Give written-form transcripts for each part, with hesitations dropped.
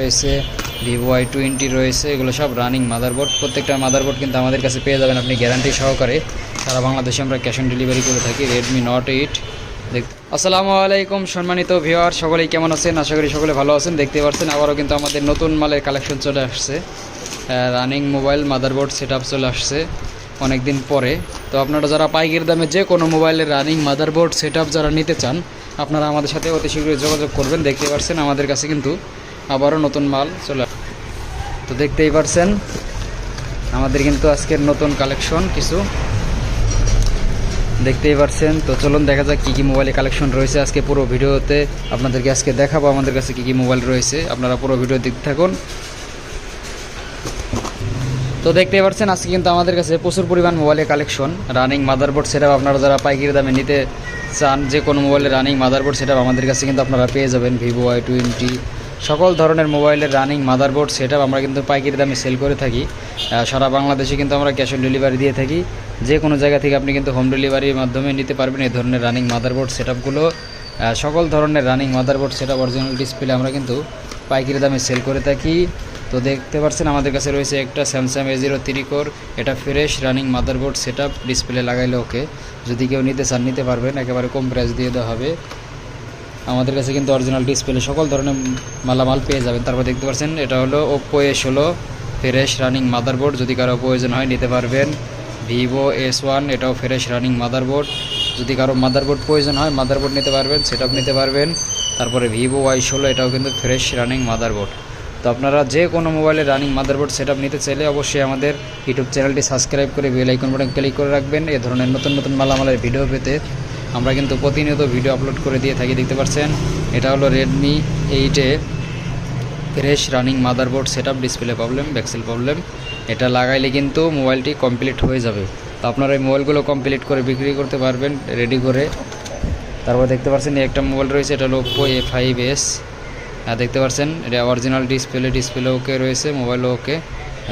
রয়েছে, Vivo Y20 রয়েছে, এগুলো সব রানিং মাদারবোর্ড। প্রত্যেকটা মাদারবোর্ড কিন্তু আমাদের কাছে পেয়ে যাবেন আপনি গ্যারান্টি সহকারে। সারা বাংলাদেশে আমরা ক্যাশ অন ডেলিভারি করে থাকি। রেডমি Note 8 আসসালামু আলাইকুম সম্মানিত ভিউয়ার, সকলেই কেমন আছেন? আশা করি সকলে ভালো আছেন। দেখতে পাচ্ছেন আবারও কিন্তু আমাদের নতুন মালের কালেকশন চলে আসছে। রানিং মোবাইল মাদারবোর্ড সেটআপ চলে আসছে অনেক দিন পরে। তো আপনারা যারা পাইকারি দামে যে কোনো মোবাইলের রানিং মাদারবোর্ড সেটআপ যারা নিতে চান, আপনারা আমাদের সাথে অতি শীঘ্রই যোগাযোগ করবেন। দেখতে পাচ্ছেন আমাদের কাছে কিন্তু আবারও নতুন মাল চলে আসছে। তো দেখতেই পাচ্ছেন আমাদের কিন্তু আজকের নতুন কালেকশন কিছু দেখতেই পাচ্ছেন। তো চলুন দেখা যাক কী কী মোবাইলের কালেকশন রয়েছে আজকে। পুরো ভিডিওতে আপনাদেরকে আজকে দেখাবো আমাদের কাছে কী কী মোবাইল রয়েছে। আপনারা পুরো ভিডিও দেখতে থাকুন। তো দেখতেই পাচ্ছেন আজকে কিন্তু আমাদের কাছে প্রচুর পরিমাণ মোবাইলের কালেকশন, রানিং মাদারবোর্ড সেটআপ। আপনারা যারা পাইকারি দামে নিতে চান যে কোনো মোবাইলের রানিং মাদারবোর্ড সেটআপ আমাদের কাছে কিন্তু আপনারা পেয়ে যাবেন। ভিভো Y20 সকল ধরনের মোবাইলের রানিং মাদারবোর্ড সেটআপ আমরা কিন্তু পাইকারি দামে সেল করে থাকি। সারা বাংলাদেশে কিন্তু আমরা ক্যাশ অন ডেলিভারি দিয়ে থাকি। যে কোনো জায়গা থেকে আপনি কিন্তু হোম ডেলিভারির মাধ্যমে নিতে পারবেন এই ধরনের রানিং মাদারবোর্ড সেটআপগুলো। সকল ধরনের running motherboard setup original display আমরা কিন্তু পাইকারি দামে সেল করে থাকি। তো দেখতে পাচ্ছেন আমাদের কাছে রয়েছে একটা স্যামসাং A03 কোর, এটা fresh running motherboard setup. Display লাগাইলে ওকে, যদি কেউ নিতে চান নিতে পারবেন, একেবারে কম প্রাইস দিয়ে দেওয়া হবে। আমাদের কাছে কিন্তু অরিজিনাল ডিসপ্লে সকল ধরনের মালামাল পেয়ে যাবেন। তারপর দেখতে পাচ্ছেন এটা হলো Oppo A16 fresh running motherboard, যদি কারো প্রয়োজন হয় নিতে পারবেন। ভিভো S1 এটাও ফ্রেশ রানিং মাদারবোর্ড, যদি কারো মাদারবোর্ড প্রয়োজন হয় মাদারবোর্ড নিতে পারবেন, সেটআপ নিতে পারবেন। তারপরে ভিভো Y16 এটাও কিন্তু ফ্রেশ রানিং মাদারবোর্ড। তো আপনারা যে কোনো মোবাইলের রানিং মাদারবোর্ড সেটআপ নিতে চাইলে অবশ্যই আমাদের ইউটিউব চ্যানেলটি সাবস্ক্রাইব করে বেল আইকন বাটন ক্লিক করে রাখবেন। এই ধরনের নতুন নতুন মালামালের ভিডিও পেতে আমরা কিন্তু প্রতিনিয়ত ভিডিও আপলোড করে দিয়ে থাকি। দেখতে পাচ্ছেন এটা হলো Redmi 8 fresh running motherboard setup. Display problem, back shell problem, এটা লাগাইলে কিন্তু মোবাইলটি কমপ্লিট হয়ে যাবে। তো আপনারা এই মোবাইলগুলো কমপ্লিট করে বিক্রি করতে পারবেন রেডি করে। তারপর দেখতে পাচ্ছেন একটা মোবাইল রয়েছে, এটা হলো Oppo A5s। দেখতে পাচ্ছেন এটা অরিজিনাল ডিসপ্লে ওকে রয়েছে, মোবাইলও ওকে।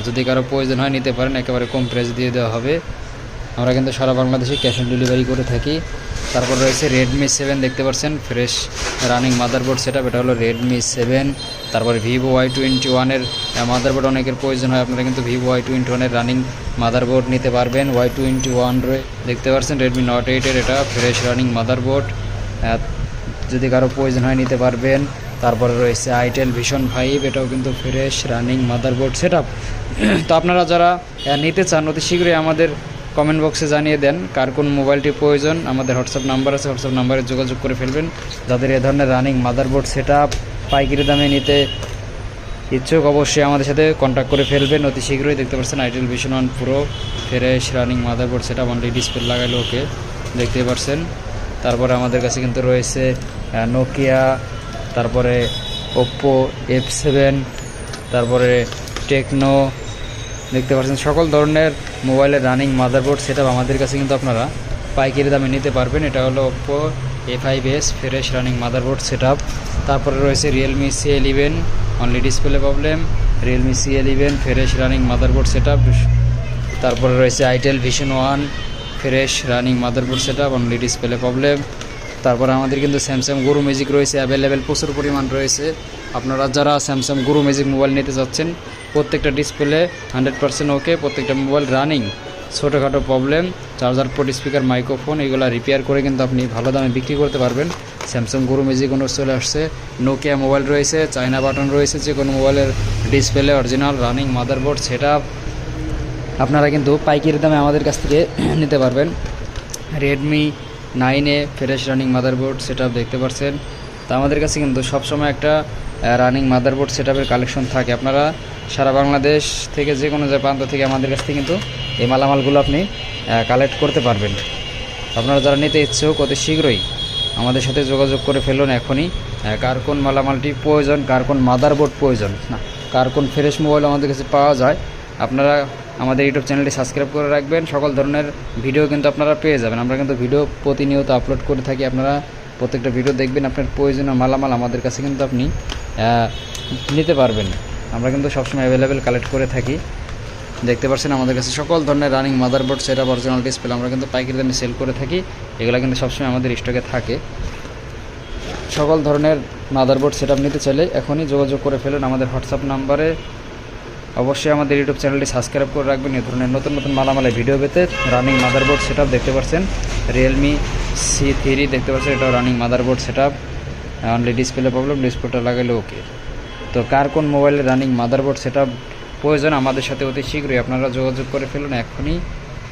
যদি কারো প্রয়োজন হয় নিতে পারেন, একেবারে কম প্রাইস দিয়ে দেওয়া হবে। আমরা কিন্তু সারা বাংলাদেশে ক্যাশ অন ডেলিভারি করে থাকি। তারপর রয়েছে Redmi 7, দেখতে পাচ্ছেন ফ্রেশ রানিং মাদারবোর্ড সেটআপ, এটা হলো Redmi 7। তারপরে ভিভো Y21 এর মাদারবোর্ড অনেকের প্রয়োজন হয়, আপনারা কিন্তু ভিভো Y21 এর রানিং মাদারবোর্ড নিতে পারবেন। Y21 দেখতে পাচ্ছেন Redmi Note 8 এর এটা ফ্রেশ রানিং মাদারবোর্ড, যদি কারো প্রয়োজন হয় নিতে পারবেন। তারপরে রয়েছে Itel Vision 5, এটাও কিন্তু ফ্রেশ রানিং মাদারবোর্ড সেটআপ। তো আপনারা যারা নিতে চান অতি শীঘ্রই আমাদের কমেন্ট বক্সে জানিয়ে দেন কার কোন মোবাইলটি প্রয়োজন। আমাদের হোয়াটসঅ্যাপ নাম্বার আছে, হোয়াটসঅ্যাপ নাম্বারে যোগাযোগ করে ফেলবেন। যাদের এ ধরনের রানিং মাদারবোর্ড সেটআপ পাইকারি দামে নিতে ইচ্ছুক অবশ্যই আমাদের সাথে কন্ট্যাক্ট করে ফেলবেন অতি শীঘ্রই। দেখতে পাচ্ছেন Itel Vision 1 Pro fresh running motherboard setup, only display লাগাইলে ওকে, দেখতে পাচ্ছেন। তারপরে আমাদের কাছে কিন্তু রয়েছে নোকিয়া, তারপরে Oppo F7, তারপরে টেকনো, দেখতে পাচ্ছেন সকল ধরনের মোবাইলের রানিং মাদারবোর্ড সেটআপ আমাদের কাছে কিন্তু আপনারা পাইকারি দামে নিতে পারবেন। এটা হলো Oppo A5s fresh running motherboard setup. তারপরে রয়েছে Realme C11 only display problem, Realme C11 fresh running motherboard setup. তারপরে রয়েছে Itel Vision 1 fresh running motherboard setup, only display problem. তারপরে আমাদের কিন্তু স্যামসাং গুরু ম্যাজিক রয়েছে অ্যাভেলেবেল, প্রচুর পরিমাণ রয়েছে। আপনারা যারা স্যামসাং গুরু ম্যাজিক মোবাইল নিতে যাচ্ছেন, প্রত্যেকটা ডিসপ্লে 100% ওকে, প্রত্যেকটা মোবাইল রানিং, ছোটোখাটো problem, charger port, speaker, microphone, এগুলো রিপেয়ার করে কিন্তু আপনি ভালো দামে বিক্রি করতে পারবেন। স্যামসাং গুরু ম্যাজিক চলে আসছে। নোকিয়া মোবাইল রয়েছে, চায়না বাটন রয়েছে, যে কোনো মোবাইলের display original running motherboard setup আপনারা কিন্তু পাইকারি দামে আমাদের কাছ থেকে নিতে পারবেন। Redmi 9 fresh running motherboard setup, দেখতে পাচ্ছেন। তো আমাদের কাছে কিন্তু সবসময় একটা রানিং মাদারবোর্ড সেটআপের কালেকশন থাকে। আপনারা সারা বাংলাদেশ থেকে যে কোনো প্রান্ত থেকে আমাদের কাছ থেকে কিন্তু এই মালামালগুলো আপনি কালেক্ট করতে পারবেন। আপনারা যারা নিতে ইচ্ছুক অতি শীঘ্রই আমাদের সাথে যোগাযোগ করে ফেলুন এখনই। কার কোন মালামালটি প্রয়োজন, কার কোন মাদারবোর্ড প্রয়োজন, না কার কোন ফ্রেশ মোবাইল আমাদের কাছে পাওয়া যায়, আপনারা আমাদের ইউটিউব চ্যানেলটি সাবস্ক্রাইব করে রাখবেন। সকল ধরনের ভিডিও কিন্তু আপনারা পেয়ে যাবেন। আমরা কিন্তু ভিডিও প্রতিনিয়ত আপলোড করে থাকি, আপনারা প্রত্যেকটা ভিডিও দেখবেন। আপনার প্রয়োজনীয় মালামাল আমাদের কাছে কিন্তু আপনি নিতে পারবেন। আমরা কিন্তু সবসময় অ্যাভেলেবেল কালেক্ট করে থাকি। দেখতে পাচ্ছেন আমাদের কাছে সকল ধরনের running motherboard setup, original display আমরা কিন্তু পাইকারি দামে সেল করে থাকি। এগুলো কিন্তু সবসময় আমাদের স্টকে থাকে। সকল ধরনের মাদারবোর্ড সেটআপ নিতে চাইলে এখনই যোগাযোগ করে ফেলুন আমাদের হোয়াটসঅ্যাপ নাম্বারে। অবশ্যই আমাদের ইউটিউব চ্যানেলটি সাবস্ক্রাইব করে রাখবেন এই ধরনের নতুন নতুন মালামালে ভিডিও পেতে। রানিং মাদারবোর্ড সেটআপ দেখতে পাচ্ছেন, রিয়েলমি C3 দেখতে পাচ্ছেন, এটাও running motherboard setup. Only display problem, ডিসপ্লেটা লাগালে ওকে। তো কার কোন মোবাইলের রানিং মাদারবোর্ড সেটআপ প্রয়োজন আমাদের সাথে অতি শীঘ্রই আপনারা যোগাযোগ করে ফেলুন এখনই।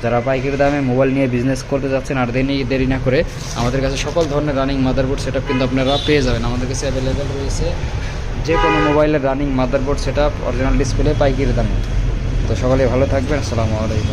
যারা পাইকারি দামে মোবাইল নিয়ে বিজনেস করতে যাচ্ছেন আর দেরি না করে আমাদের কাছে সকল ধরনের রানিং মাদারবোর্ড সেটআপ কিন্তু আপনারা পেয়ে যাবেন। আমাদের কাছে অ্যাভেলেবেল রয়েছে যে কোনো মোবাইলের running motherboard setup original display পাইকারি দামে। তো সকলে ভালো থাকবেন, আসসালামু আলাইকুম।